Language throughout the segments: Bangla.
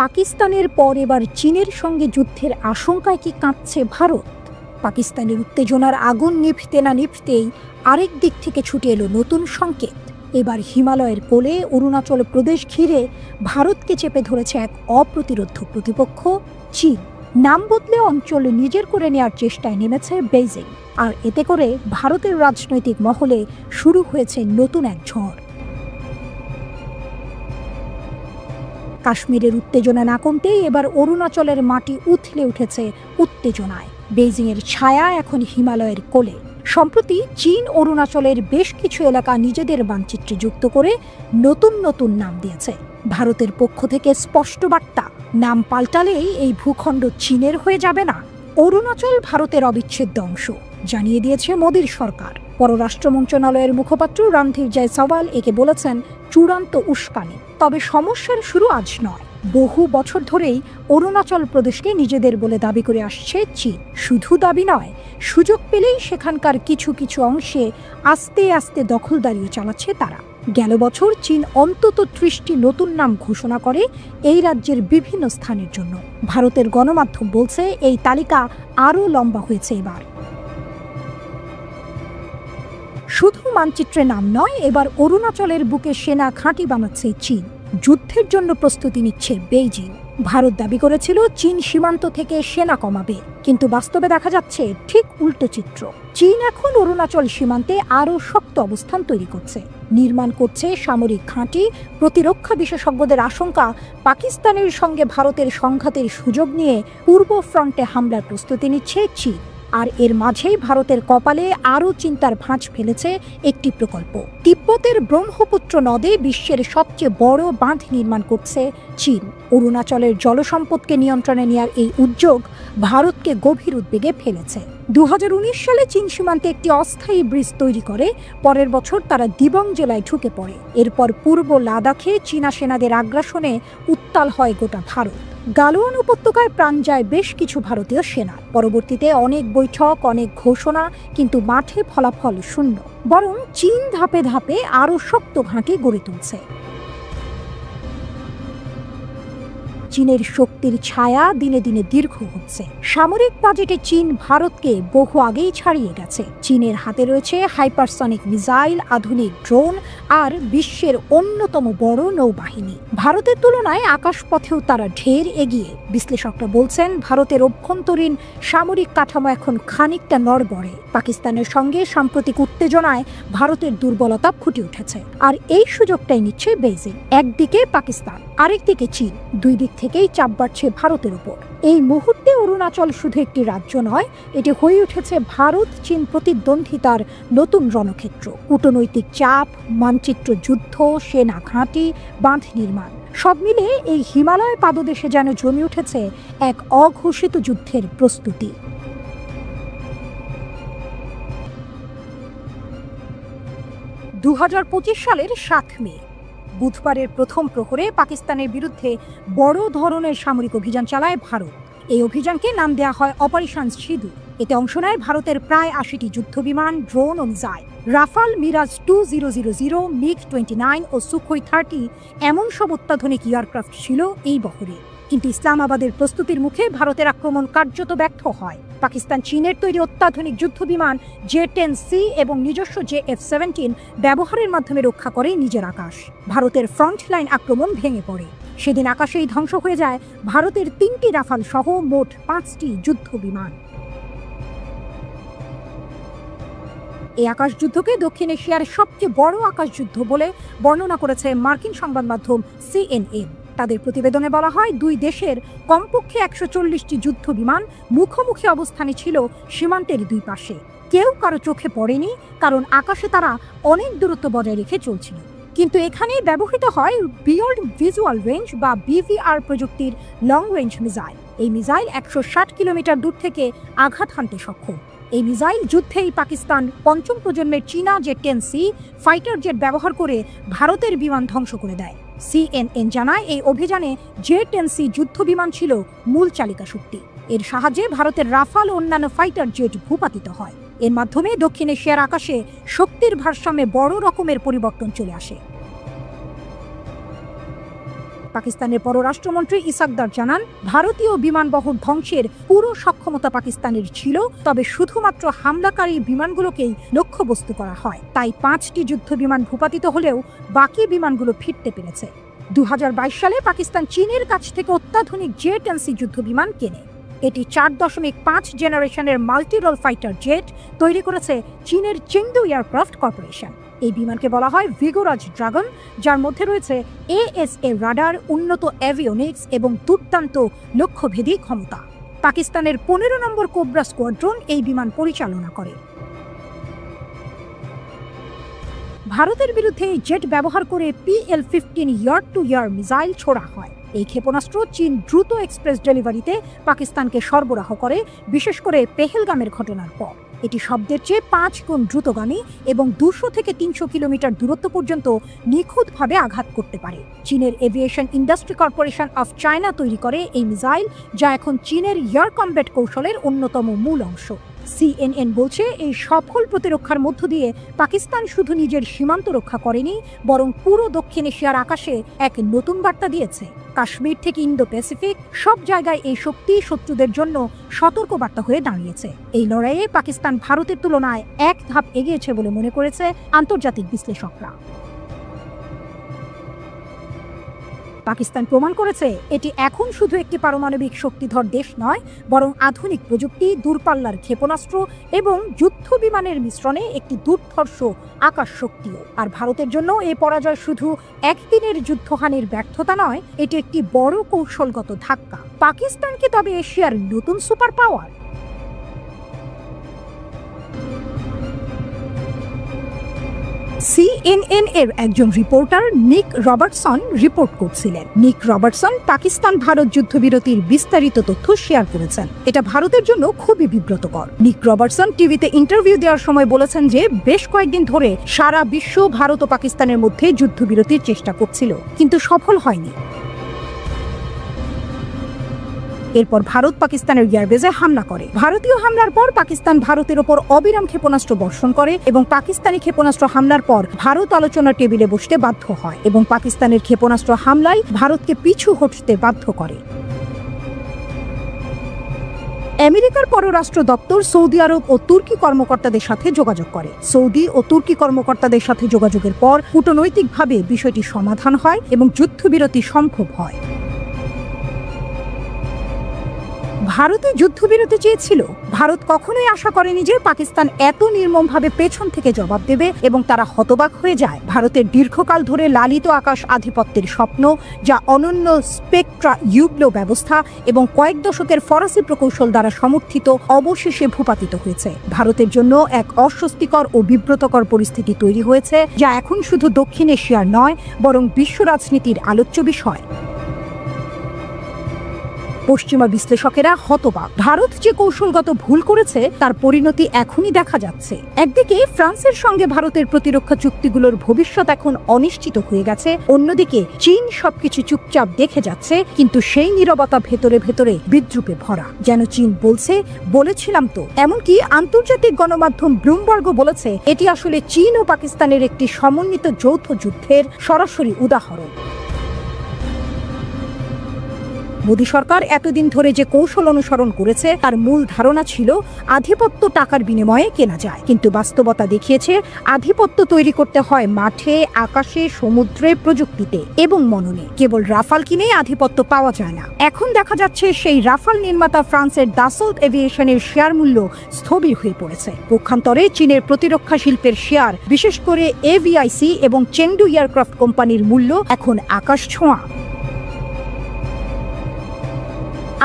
পাকিস্তানের পর এবার চীনের সঙ্গে যুদ্ধের আশঙ্কায় কি কাঁপছে ভারত? পাকিস্তানের উত্তেজনার আগুন নিভতে না নিভতেই আরেক দিক থেকে ছুটে এলো নতুন সংকেত। এবার হিমালয়ের কোলে অরুণাচল প্রদেশ ঘিরে ভারতকে চেপে ধরেছে এক অপ্রতিরোধ্য প্রতিপক্ষ চীন। নাম বদলে অঞ্চল নিজের করে নেওয়ার চেষ্টায় নেমেছে বেইজিং, আর এতে করে ভারতের রাজনৈতিক মহলে শুরু হয়েছে নতুন এক ঝড়। কাশ্মীরের উত্তেজনা না কমতেই এবার অরুণাচলের মাটি উথলে উঠেছে উত্তেজনায়। বেইজিংয়ের ছায়া এখন হিমালয়ের কোলে। সম্প্রতি চীন অরুণাচলের বেশ কিছু এলাকা নিজেদের মানচিত্রে যুক্ত করে নতুন নতুন নাম দিয়েছে। ভারতের পক্ষ থেকে স্পষ্ট বার্তা, নাম পাল্টালেই এই ভূখণ্ড চীনের হয়ে যাবে না। অরুণাচল ভারতের অবিচ্ছেদ্য অংশ, জানিয়ে দিয়েছে মোদীর সরকার। পররাষ্ট্র মন্ত্রণালয়ের মুখপাত্র রণধীর জয়সওয়াল একে বলেছেন চূড়ান্ত উস্কানি। তবে সমস্যার শুরু আজ নয়, বহু বছর ধরেই অরুণাচল প্রদেশকে নিজেদের বলে দাবি করে আসছে চীন। শুধু দাবি নয়, সুযোগ পেলেই সেখানকার কিছু কিছু অংশে আস্তে আস্তে দখলদারিও চালাচ্ছে তারা। গেল বছর চীন অন্তত ৩০টি নতুন নাম ঘোষণা করে এই রাজ্যের বিভিন্ন স্থানের জন্য। ভারতের গণমাধ্যম বলছে এই তালিকা আরও লম্বা হয়েছে এবার। শুধু মানচিত্রে নাম নয়, এবার অরুণাচলের বুকে সেনা ঘাঁটি বানাচ্ছে চীন। যুদ্ধের জন্য প্রস্তুতি নিচ্ছে বেইজিং। ভারত দাবি করেছিল চীন সীমান্ত থেকে সেনা কমাবে, কিন্তু বাস্তবে দেখা যাচ্ছে ঠিক উল্টো চিত্র। চীন এখন অরুণাচল সীমান্তে আরও শক্ত অবস্থান তৈরি করছে, নির্মাণ করছে সামরিক ঘাঁটি। প্রতিরক্ষা বিশেষজ্ঞদের আশঙ্কা, পাকিস্তানের সঙ্গে ভারতের সংঘাতের সুযোগ নিয়ে পূর্ব ফ্রন্টে হামলার প্রস্তুতি নিচ্ছে চীন। আর এর মাঝেই ভারতের কপালে আরও চিন্তার ভাঁজ ফেলেছে একটি প্রকল্প। তিব্বতের ব্রহ্মপুত্র নদে বিশ্বের সবচেয়ে বড় বাঁধ নির্মাণ করছে চীন। অরুণাচলের জলসম্পদকে নিয়ন্ত্রণে নেওয়ার এই উদ্যোগ ভারতকে গভীর উদ্বেগে ফেলেছে। ২০১৯ সালে চীন সীমান্তে একটি অস্থায়ী ব্রিজ তৈরি করে পরের বছর তারা দিবং জেলায় ঢুকে পড়ে। এরপর পূর্ব লাদাখে চীনা সেনাদের আগ্রাসনে উত্তাল হয় গোটা ভারত। গালওয়ান উপত্যকায় প্রাণ যায় বেশ কিছু ভারতীয় সেনা। পরবর্তীতে অনেক বৈঠক, অনেক ঘোষণা, কিন্তু মাঠে ফলাফল শূন্য। বরং চীন ধাপে ধাপে আরও শক্ত ঘাঁটি গড়ে তুলছে। চীনের শক্তির ছায়া দিনে দিনে দীর্ঘ হচ্ছে। সামরিক বাজেটে চীন ভারতকে বহু আগেই ছাড়িয়ে গেছে। চীনের হাতে রয়েছে হাইপারসনিক মিসাইল, আধুনিক ড্রোন আর বিশ্বের অন্যতম বড় নৌবাহিনী। ভারতের তুলনায় আকাশপথেও তারা ঢের এগিয়ে। বিশ্লেষকরা বলছেন ভারতের অভ্যন্তরীণ সামরিক কাঠামো এখন খানিকটা নড়বড়ে। পাকিস্তানের সঙ্গে সাম্প্রতিক উত্তেজনায় ভারতের দুর্বলতা ফুটে উঠেছে, আর এই সুযোগটাই নিচ্ছে বেইজিং। একদিকে পাকিস্তান, আরেকদিকে চীন, দুই দিক থেকেই চাপ বাড়ছে ভারতের উপর। এই মুহূর্তে অরুণাচল শুধু একটি রাজ্য নয়, এটি হয়ে উঠেছে ভারত চীন প্রতিদ্বন্দ্বিতার নতুন রণক্ষেত্র। কূটনৈতিক চাপ, মানচিত্র যুদ্ধ, সেনা ঘাঁটি, বাঁধ নির্মাণ, সব মিলে এই হিমালয় পাদদেশে যেন জমে উঠেছে এক অঘোষিত যুদ্ধের প্রস্তুতি। ২০২৫ সালের ৭ মে বুধবারের প্রথম প্রহরে পাকিস্তানের বিরুদ্ধে বড় ধরনের সামরিক অভিযান চালায় ভারত। এই অভিযানকে নাম দেওয়া হয় অপারেশন সিঁদুর। এতে অংশ নেয় ভারতের প্রায় ৮০টি যুদ্ধবিমান, ড্রোন ও মিসাইল। রাফাল, মিরাজ 2000, মিগ-29 ও সুখোই 30 এমন সব অত্যাধুনিক এয়ারক্রাফট ছিল এই বহরে। কিন্তু ইসলামাবাদের প্রস্তুতির মুখে ভারতের আক্রমণ কার্যত ব্যর্থ হয়। পাকিস্তান চীনের তৈরি অত্যাধুনিক যুদ্ধবিমান J-10C এবং নিজস্ব JF-17 ব্যবহারের মাধ্যমে রক্ষা করে নিজের আকাশ। ভারতের ফ্রন্টলাইন আক্রমণ ভেঙে পড়ে। সেদিন আকাশেই ধ্বংস হয়ে যায় ভারতের 3টি রাফাল সহ মোট 5টি যুদ্ধবিমান। এই আকাশযুদ্ধকে দক্ষিণ এশিয়ার সবচেয়ে বড় আকাশযুদ্ধ বলে বর্ণনা করেছে মার্কিন সংবাদ মাধ্যম CNN। তাদের প্রতিবেদনে বলা হয়, দুই দেশের কমপক্ষে ১৪০টি যুদ্ধবিমান মুখোমুখি অবস্থানে ছিল সীমান্তের দুই পাশে। কেউ কারো চোখে পড়েনি, কারণ আকাশে তারা অনেক দূরত্ব বজায় রেখে চলছিল। কিন্তু এখানে ব্যবহৃত হয় বিয়ন্ড ভিজুয়াল রেঞ্জ বা BVR প্রযুক্তির লং রেঞ্জ মিসাইল। এই মিসাইল ১৬০ কিলোমিটার দূর থেকে আঘাত হানতে সক্ষম। এই মিসাইল যুদ্ধেই পাকিস্তান পঞ্চম প্রজন্মের চীনা J-10C ফাইটার জেট ব্যবহার করে ভারতের বিমান ধ্বংস করে দেয়। CNN জানায়, এই অভিযানে J-10C যুদ্ধবিমান ছিল মূল চালিকা শক্তি। এর সাহায্যে ভারতের রাফাল ও অন্যান্য ফাইটার জেট ভূপাতিত হয়। এর মাধ্যমে দক্ষিণ এশিয়ার আকাশে শক্তির ভারসাম্যে বড় রকমের পরিবর্তন চলে আসে। পাকিস্তানের পররাষ্ট্রমন্ত্রী ইসাকদার জানান, ভারতীয় বিমানবহর ধ্বংসের পুরো সক্ষমতা পাকিস্তানের ছিল, তবে শুধুমাত্র হামলাকারী বিমানগুলোকেই লক্ষ্যবস্তু করা হয়। তাই 5টি যুদ্ধ বিমান ভূপাতিত হলেও বাকি বিমানগুলো ফিরতে পেরেছে। 2022 সালে পাকিস্তান চীনের কাছ থেকে অত্যাধুনিক J-10C যুদ্ধ বিমান কেনে। এটি 4.5 জেনারেশনের মাল্টিরোল ফাইটার জেট তৈরি করেছে চীনের চেংদু এয়ারক্রাফট কর্পোরেশন। এই বিমানকে বলা হয় ভিগোরাজ ড্রাগন, যার মধ্যে রয়েছে AESA রাডার, উন্নত অ্যাভিওনিক্স এবং দুর্দান্ত লক্ষ্যভেদী ক্ষমতা। পাকিস্তানের 15 নম্বর কোবরা স্কোয়াড্রন এই বিমান পরিচালনা করে। ভারতের বিরুদ্ধে এই জেট ব্যবহার করে PL-15 ইয়ার টু ইয়ার মিসাইল ছোড়া হয়। এই ক্ষেপণাস্ত্র চীন দ্রুত এক্সপ্রেস ডেলিভারিতে পাকিস্তানকে সরবরাহ করে, বিশেষ করে পেহেলগামের ঘটনার পর। এটি শব্দের চেয়ে 5 গুণ দ্রুতগামী এবং 200 থেকে 300 কিলোমিটার দূরত্ব পর্যন্ত নিখুঁতভাবে আঘাত করতে পারে। চীনের aviation industry corporation of China তৈরি করে এই মিসাইল, যা এখন চীনের এয়ার কমব্যাট কৌশলের অন্যতম মূল অংশ। CNN বলছে, এই সফল প্রতিরক্ষার মধ্য দিয়ে পাকিস্তান শুধু নিজের সীমান্ত রক্ষা করেনি, বরং পুরো দক্ষিণ এশিয়ার আকাশে এক নতুন বার্তা দিয়েছে। কাশ্মীর থেকে ইন্দো প্যাসিফিক সব জায়গায় এই শক্তি শত্রুদের জন্য সতর্ক বার্তা হয়ে দাঁড়িয়েছে। এই লড়াইয়ে পাকিস্তান ভারতের তুলনায় এক ধাপ এগিয়েছে বলে মনে করেছে আন্তর্জাতিক বিশ্লেষকরা। পাকিস্তান প্রমাণ করেছে এটি এখন শুধু একটি পারমাণবিক শক্তিধর দেশ নয়, বরং আধুনিক প্রযুক্তি, দূরপাল্লার ক্ষেপণাস্ত্র এবং যুদ্ধ বিমানের মিশ্রণে একটি দুর্ধর্ষ আকাশ শক্তিও। আর ভারতের জন্য এই পরাজয় শুধু একদিনের যুদ্ধহানির ব্যর্থতা নয়, এটি একটি বড় কৌশলগত ধাক্কা। পাকিস্তানকে তবে এশিয়ার নতুন সুপার পাওয়ার। CNN এর একজন রিপোর্টার নিক রবার্টসন রিপোর্ট করছিলেন। নিক রবার্টসন পাকিস্তান ভারত যুদ্ধবিরতির বিস্তারিত তথ্য শেয়ার করেছেন। এটা ভারতের জন্য খুবই বিব্রতকর। নিক রবার্টসন টিভিতে ইন্টারভিউ দেওয়ার সময় বলেছেন যে বেশ কয়েকদিন ধরে সারা বিশ্ব ভারত ও পাকিস্তানের মধ্যে যুদ্ধবিরতির চেষ্টা করছিল, কিন্তু সফল হয়নি। এরপর ভারত পাকিস্তানের এয়ারবেজে হামলা করে। ভারতীয় হামলার পর পাকিস্তান ভারতের ওপর অবিরাম ক্ষেপণাস্ত্র বর্ষণ করে এবং পাকিস্তানি ক্ষেপণাস্ত্র হামলার পর ভারত আলোচনার টেবিলে বসতে বাধ্য হয় এবং পাকিস্তানের ক্ষেপণাস্ত্র হামলায় ভারতকে পিছু হটতে বাধ্য করে। আমেরিকার পররাষ্ট্র দপ্তর সৌদি আরব ও তুর্কি কর্মকর্তাদের সাথে যোগাযোগ করে। সৌদি ও তুর্কি কর্মকর্তাদের সাথে যোগাযোগের পর কূটনৈতিকভাবে বিষয়টি সমাধান হয় এবং যুদ্ধবিরতি সম্ভব হয়। ভারতে যুদ্ধবিরতি চেয়েছিল। ভারত কখনোই আশা করেনি যে পাকিস্তান এত নির্মমভাবে পেছন থেকে জবাব দেবে এবং তারা হতবাক হয়ে যায়। ভারতের দীর্ঘকাল ধরে লালিত আকাশ আধিপত্যের স্বপ্ন, যা অনন্য স্পেকট্রা ইউগ্লো ব্যবস্থা এবং কয়েক দশকের ফরাসি প্রকৌশল দ্বারা সমর্থিত, অবশেষে ভূপাতিত হয়েছে। ভারতের জন্য এক অস্বস্তিকর ও বিব্রতকর পরিস্থিতি তৈরি হয়েছে, যা এখন শুধু দক্ষিণ এশিয়ার নয়, বরং বিশ্ব রাজনীতির আলোচ্য বিষয়। পশ্চিমা বিশ্লেষকেরা হতবাক। ভারত যে কৌশলগত ভুল করেছে তার পরিণতি এখনই দেখা যাচ্ছে। একদিকে ফ্রান্সের সঙ্গে ভারতের প্রতিরক্ষা চুক্তিগুলোর ভবিষ্যৎ এখন অনিশ্চিত হয়ে গেছে, অন্যদিকে চীন সবকিছু চুপচাপ দেখে যাচ্ছে, কিন্তু সেই নীরবতা ভেতরে ভেতরে বিদ্রুপে ভরা। যেন চীন বলছে, বলেছিলাম তো। এমনকি আন্তর্জাতিক গণমাধ্যম ব্লুমবার্গও বলেছে এটি আসলে চীন ও পাকিস্তানের একটি সমন্বিত যৌথ যুদ্ধের সরাসরি উদাহরণ। মোদী সরকার এতদিন ধরে যে কৌশল অনুসরণ করেছে তার মূল ধারণা ছিল আধিপত্য টাকার বিনিময়ে কেনা যায়, কিন্তু বাস্তবতা দেখিয়েছে আধিপত্য তৈরি করতে হয় মাঠে, আকাশে, সমুদ্রে, প্রযুক্তিতে এবং মননে। কেবল রাফাল কিনে আধিপত্য পাওয়া যায় না। এখন দেখা যাচ্ছে সেই রাফাল নির্মাতা ফ্রান্সের দাসল্ট এভিয়েশনের শেয়ার মূল্য স্থবির হয়ে পড়েছে। পক্ষান্তরে চীনের প্রতিরক্ষা শিল্পের শেয়ার, বিশেষ করে AVIC এবং চেংদু এয়ারক্রাফট কোম্পানির মূল্য এখন আকাশ ছোঁয়া।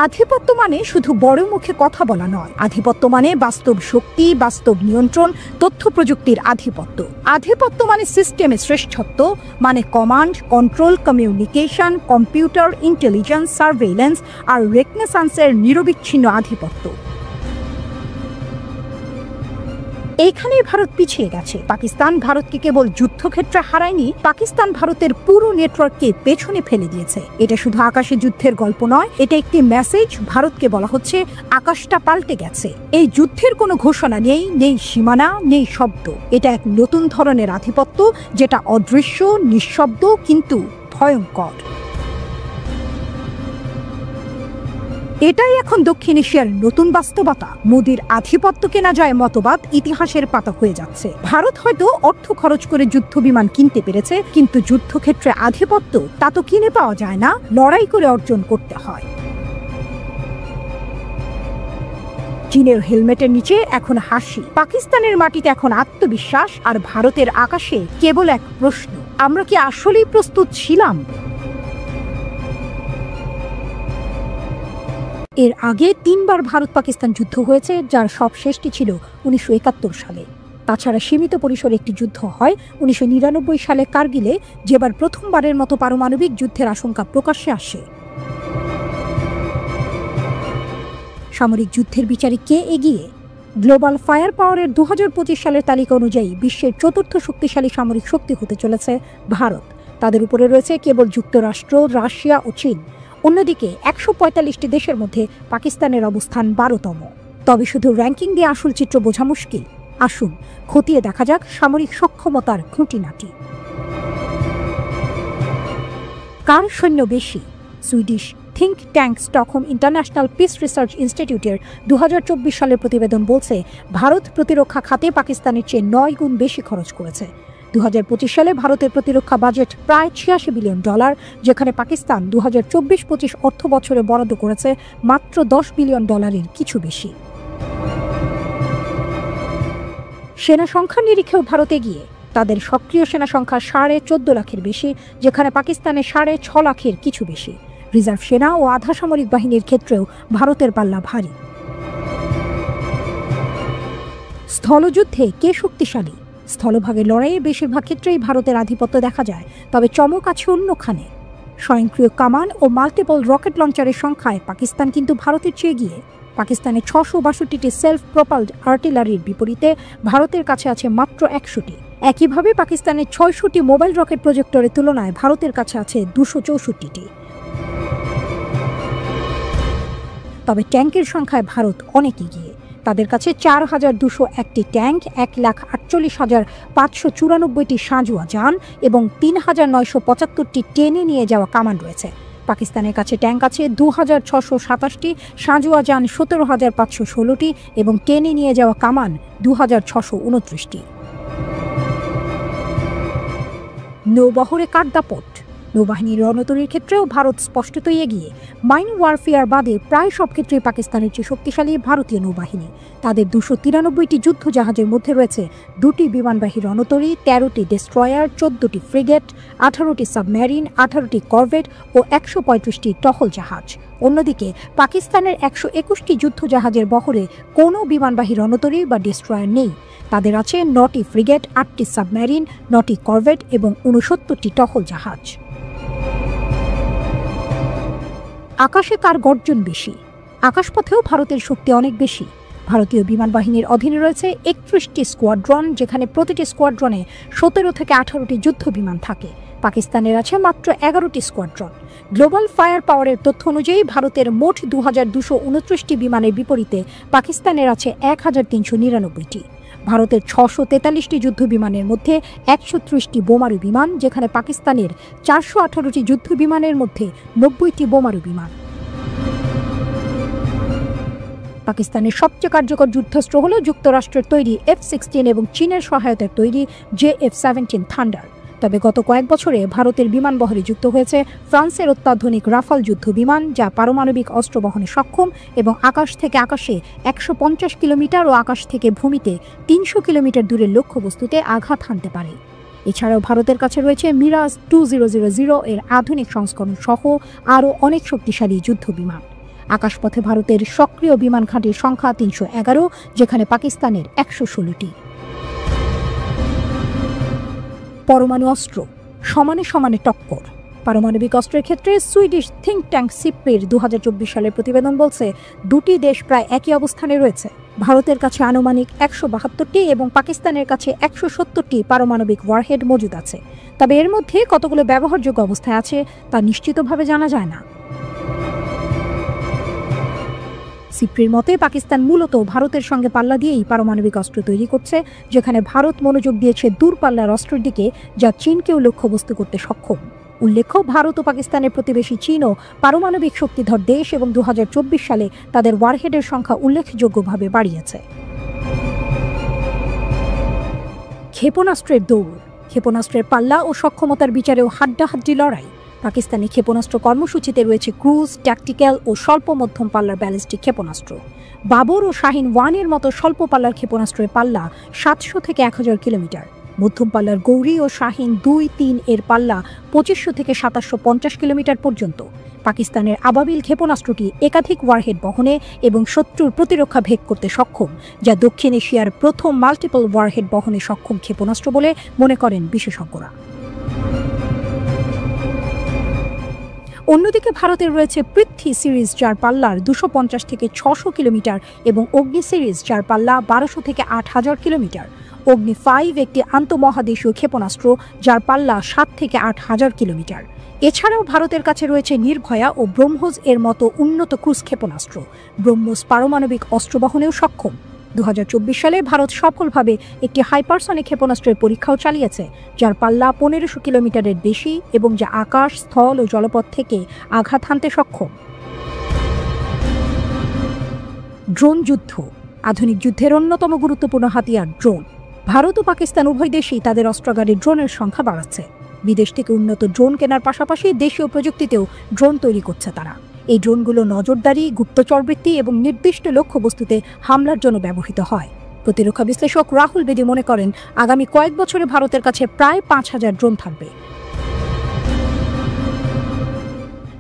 আধিপত্য মানে শুধু বড় মুখে কথা বলা নয়। আধিপত্য মানে বাস্তব শক্তি, বাস্তব নিয়ন্ত্রণ, তথ্য প্রযুক্তির আধিপত্য। আধিপত্য মানে সিস্টেমে শ্রেষ্ঠত্ব, মানে command, control, communication, computer, intelligence, surveillance আর রেকনেসান্সের নিরবিচ্ছিন্ন আধিপত্য। এইখানেই ভারত পিছিয়ে গেছে। পাকিস্তান ভারতকে কেবল যুদ্ধক্ষেত্রে হারায়নি, পাকিস্তান ভারতের পুরো নেটওয়ার্ককে পেছনে ফেলে দিয়েছে। এটা শুধু আকাশে যুদ্ধের গল্প নয়, এটা একটি মেসেজ। ভারতকে বলা হচ্ছে আকাশটা পাল্টে গেছে। এই যুদ্ধের কোনো ঘোষণা নেই, নেই সীমানা, নেই শব্দ। এটা এক নতুন ধরনের আধিপত্য, যেটা অদৃশ্য, নিঃশব্দ, কিন্তু ভয়ঙ্কর। এটাই এখন দক্ষিণ এশিয়ার নতুন বাস্তবতা। মোদির আধিপত্যকে না যায় মতবাদ ইতিহাসের পাতা হয়ে যাচ্ছে। ভারত হয়তো অর্থ খরচ করে যুদ্ধ বিমান কিনতে পেরেছে, কিন্তু যুদ্ধক্ষেত্রে আধিপত্য তা তো কিনে পাওয়া যায় না, লড়াই করে অর্জন করতে হয়। চীনের হেলমেটের নিচে এখন হাসি, পাকিস্তানের মাটিতে এখন আত্মবিশ্বাস, আর ভারতের আকাশে কেবল এক প্রশ্ন, আমরা কি আসলেই প্রস্তুত ছিলাম? এর আগে 3 বার ভারত পাকিস্তান যুদ্ধ হয়েছে, যার সব শেষটি ছিল 1971 সালে। তাছাড়া সীমিত পরিসরে একটি যুদ্ধ হয় 1999 সালে কার্গিলে, যেবার প্রথমবারের মতো পারমাণবিক যুদ্ধের আশঙ্কা প্রকাশ্যে আসে। সামরিক যুদ্ধের বিচারে কে এগিয়ে? গ্লোবাল ফায়ার পাওয়ারের 2025 সালের তালিকা অনুযায়ী বিশ্বের 4র্থ শক্তিশালী সামরিক শক্তি হতে চলেছে ভারত। তাদের উপরে রয়েছে কেবল যুক্তরাষ্ট্র, রাশিয়া ও চীন। অন্যদিকে 145টি দেশের মধ্যে পাকিস্তানের অবস্থান 12তম। তবে শুধু র্যাঙ্কিং দিয়ে আসল চিত্র বোঝা মুশকিল। আসুন খতিয়ে দেখা যাক সামরিক সক্ষমতার খুঁটিনাটি। কার সৈন্য বেশি? Swedish think tank Stockholm international piece research ইনস্টিটিউটের 2024 সালের প্রতিবেদন বলছে, ভারত প্রতিরক্ষা খাতে পাকিস্তানের চেয়ে 9 গুণ বেশি খরচ করেছে। 2025 সালে ভারতের প্রতিরক্ষা বাজেট প্রায় $86 বিলিয়ন, যেখানে পাকিস্তান 2024-25 অর্থ বছরে বরাদ্দ করেছে মাত্র $10 বিলিয়ন কিছু বেশি। সেনা সংখ্যা নিরীক্ষেও ভারত এগিয়ে। তাদের সক্রিয় সেনা সংখ্যা 14.5 লাখের বেশি, যেখানে পাকিস্তানের 6.5 লাখের কিছু বেশি। রিজার্ভ সেনা ও আধা সামরিক বাহিনীর ক্ষেত্রেও ভারতের পাল্লা ভারী। স্থলযুদ্ধে কে শক্তিশালী? স্থলভাগের লড়াইয়ে বেশিরভাগ ক্ষেত্রেই ভারতের আধিপত্য দেখা যায়, তবে চমক আছে অন্যখানে। স্বয়ংক্রিয় কামান ও মাল্টিপল রকেট লঞ্চারের সংখ্যায় পাকিস্তান কিন্তু ভারতের চেয়ে এগিয়ে। পাকিস্তানের 662টি সেলফ প্রপালড আর্টিলারির বিপরীতে ভারতের কাছে আছে মাত্র 100টি। একইভাবে পাকিস্তানের 600টি মোবাইল রকেট প্রজেক্টরের তুলনায় ভারতের কাছে আছে 264টি। তবে ট্যাঙ্কের সংখ্যায় ভারত অনেক এগিয়ে। তাদের কাছে 4201টি ট্যাঙ্ক, 1,48,594টি সাঁজোয়া যান এবং 3,975টি টেনে নিয়ে যাওয়া কামান রয়েছে। পাকিস্তানের কাছে ট্যাঙ্ক আছে 2,627টি, সাঁজোয়া যান 17,516টি এবং টেনে নিয়ে যাওয়া কামান 2,629টি। নৌবহরে কার দাপট? নৌবাহিনীর রণতরীর ক্ষেত্রেও ভারত স্পষ্টতই এগিয়ে। মাইন ওয়ারফেয়ার বাদে প্রায় সব ক্ষেত্রে পাকিস্তানের চেয়ে শক্তিশালী ভারতীয় নৌবাহিনী। তাদের 293টি যুদ্ধ জাহাজের মধ্যে রয়েছে 2টি বিমানবাহী রণতরী, 13টি ডেস্ট্রয়ার, 14টি ফ্রিগেট, 18টি সাবমেরিন, 18টি করভেট ও 135টি টহল জাহাজ। অন্যদিকে পাকিস্তানের 121টি যুদ্ধ জাহাজের বহরে কোনো বিমানবাহী রণতরী বা ডেস্ট্রয়ার নেই। তাদের আছে 9টি ফ্রিগেট, 8টি সাবমেরিন, 9টি করভেট এবং 69টি টহল জাহাজ। আকাশে কার গর্জন বেশি? আকাশপথেও ভারতের শক্তি অনেক বেশি। ভারতীয় বিমান বাহিনীর অধীনে রয়েছে 31টি স্কোয়াড্রন, যেখানে প্রতিটি স্কোয়াড্রনে 17 থেকে 18টি যুদ্ধ বিমান থাকে। পাকিস্তানের আছে মাত্র 11টি স্কোয়াড্রন। গ্লোবাল ফায়ার পাওয়ারের তথ্য অনুযায়ী ভারতের মোট 2229টি বিমানের বিপরীতে পাকিস্তানের আছে 1399টি। ভারতের 643টি যুদ্ধ বিমানের মধ্যে 130টি বোমারু বিমান, যেখানে পাকিস্তানের 418টি যুদ্ধ বিমানের মধ্যে 90টি বোমারু বিমান। পাকিস্তানের সবচেয়ে কার্যকর যুদ্ধাস্ত্র হল যুক্তরাষ্ট্রের তৈরি F-16 এবং চীনের সহায়তায় তৈরি JF-17 থান্ডার। তবে গত কয়েক বছরে ভারতের বিমান বহরে যুক্ত হয়েছে ফ্রান্সের অত্যাধুনিক রাফাল যুদ্ধ বিমান, যা পারমাণবিক অস্ত্র বহনে সক্ষম এবং আকাশ থেকে আকাশে 150 কিলোমিটার ও আকাশ থেকে ভূমিতে 300 কিলোমিটার দূরের লক্ষ্যবস্তুতে আঘাত হানতে পারে। এছাড়াও ভারতের কাছে রয়েছে মিরাজ 2000 এর আধুনিক সংস্করণ সহ আরও অনেক শক্তিশালী যুদ্ধ বিমান। আকাশপথে ভারতের সক্রিয় বিমান ঘাঁটির সংখ্যা 311, যেখানে পাকিস্তানের 116টি। পরমাণু অস্ত্র সমানে সমানে টক্কর। পারমাণবিক অস্ত্রের ক্ষেত্রে সুইডিশ থিঙ্ক ট্যাঙ্ক সিপ্রির 2024 সালের প্রতিবেদন বলছে, 2টি দেশ প্রায় একই অবস্থানে রয়েছে। ভারতের কাছে আনুমানিক 172টি এবং পাকিস্তানের কাছে 170টি পারমাণবিক ওয়ারহেড মজুদ আছে। তবে এর মধ্যে কতগুলো ব্যবহারযোগ্য অবস্থায় আছে তা নিশ্চিতভাবে জানা যায় না। সিপ্রির মতে পাকিস্তান মূলত ভারতের সঙ্গে পাল্লা দিয়েই পারমাণবিক অস্ত্র তৈরি করছে, যেখানে ভারত মনোযোগ দিয়েছে দূরপাল্লার অস্ত্রের দিকে, যা চীনকেও লক্ষ্যবস্তু করতে সক্ষম। উল্লেখ্য, ভারত ও পাকিস্তানের প্রতিবেশী চীনও পারমাণবিক শক্তিধর দেশ এবং 2024 সালে তাদের ওয়ারহেডের সংখ্যা উল্লেখযোগ্যভাবে বাড়িয়েছে। ক্ষেপণাস্ত্রের দৌড়। ক্ষেপণাস্ত্রের পাল্লা ও সক্ষমতার বিচারেও হাড্ডাহাড্ডি লড়াই। পাকিস্তানি ক্ষেপণাস্ত্র কর্মসূচিতে রয়েছে ক্রুজ, ট্যাকটিক্যাল ও স্বল্প মধ্যম পাল্লার ব্যালিস্টিক ক্ষেপণাস্ত্র। বাবর ও শাহিন 1 এর মতো স্বল্প পাল্লার ক্ষেপণাস্ত্রের পাল্লা 700 থেকে 1000 কিলোমিটার। মধ্যম পাল্লার গৌরী ও শাহিন 2-3 এর পাল্লা 2500 থেকে 2750 কিলোমিটার পর্যন্ত। পাকিস্তানের আবাবিল ক্ষেপণাস্ত্রটি একাধিক ওয়ারহেড বহনে এবং শত্রুর প্রতিরক্ষা ভেদ করতে সক্ষম, যা দক্ষিণ এশিয়ার প্রথম মাল্টিপল ওয়ারহেড বহনে সক্ষম ক্ষেপণাস্ত্র বলে মনে করেন বিশেষজ্ঞরা। অন্যদিকে ভারতের রয়েছে পৃথ্বী সিরিজ, যার পাল্লার 250 থেকে 600 কিলোমিটার এবং অগ্নি সিরিজ, যার পাল্লা 1200 থেকে 8000 কিলোমিটার। অগ্নি 5 একটি আন্তঃমহাদেশীয় ক্ষেপণাস্ত্র, যার পাল্লা 7 থেকে 8000 কিলোমিটার। এছাড়াও ভারতের কাছে রয়েছে নির্ভয়া ও ব্রহ্মোস এর মতো উন্নত ক্রুজ ক্ষেপণাস্ত্র। ব্রহ্মোস পারমাণবিক অস্ত্র বহনেও সক্ষম। 2024 সালে ভারত সফলভাবে একটি হাইপারসনিক ক্ষেপণাস্ত্রের পরীক্ষাও চালিয়েছে, যার পাল্লা 1500 কিলোমিটারের বেশি এবং যা আকাশ, স্থল ও জলপথ থেকে আঘাত হানতে সক্ষম। ড্রোন যুদ্ধ। আধুনিক যুদ্ধের অন্যতম গুরুত্বপূর্ণ হাতিয়ার ড্রোন। ভারত ও পাকিস্তান উভয় দেশেই তাদের অস্ত্রাগারে ড্রোনের সংখ্যা বাড়াচ্ছে। বিদেশ থেকে উন্নত ড্রোন কেনার পাশাপাশি দেশীয় প্রযুক্তিতেও ড্রোন তৈরি করছে তারা। এই ড্রোনগুলো নজরদারি, গুপ্তচরবৃত্তি এবং নির্দিষ্ট লক্ষ্যবস্তুতে হামলার জন্য ব্যবহৃত হয়। প্রতিরক্ষা বিশ্লেষক রাহুল বেদি মনে করেন, আগামী কয়েক বছরে ভারতের কাছে প্রায় 5000 ড্রোন থাকবে।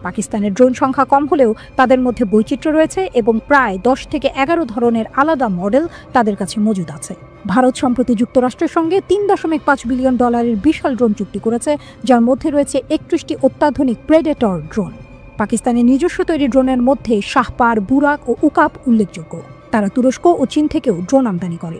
পাকিস্তানের ড্রোন সংখ্যা কম হলেও তাদের মধ্যে বৈচিত্র্য রয়েছে এবং প্রায় 10 থেকে 11 ধরনের আলাদা মডেল তাদের কাছে মজুদ আছে। ভারত সম্প্রতি যুক্তরাষ্ট্রের সঙ্গে $3.5 বিলিয়ন বিশাল ড্রোন চুক্তি করেছে, যার মধ্যে রয়েছে 31টি অত্যাধুনিক প্রেডেটর ড্রোন। পাকিস্তানের নিজস্ব তৈরি ড্রোনের মধ্যে শাহপার, বুরাক ও উকাপ উল্লেখযোগ্য। তারা তুরস্ক ও চীন থেকেও ড্রোন আমদানি করে।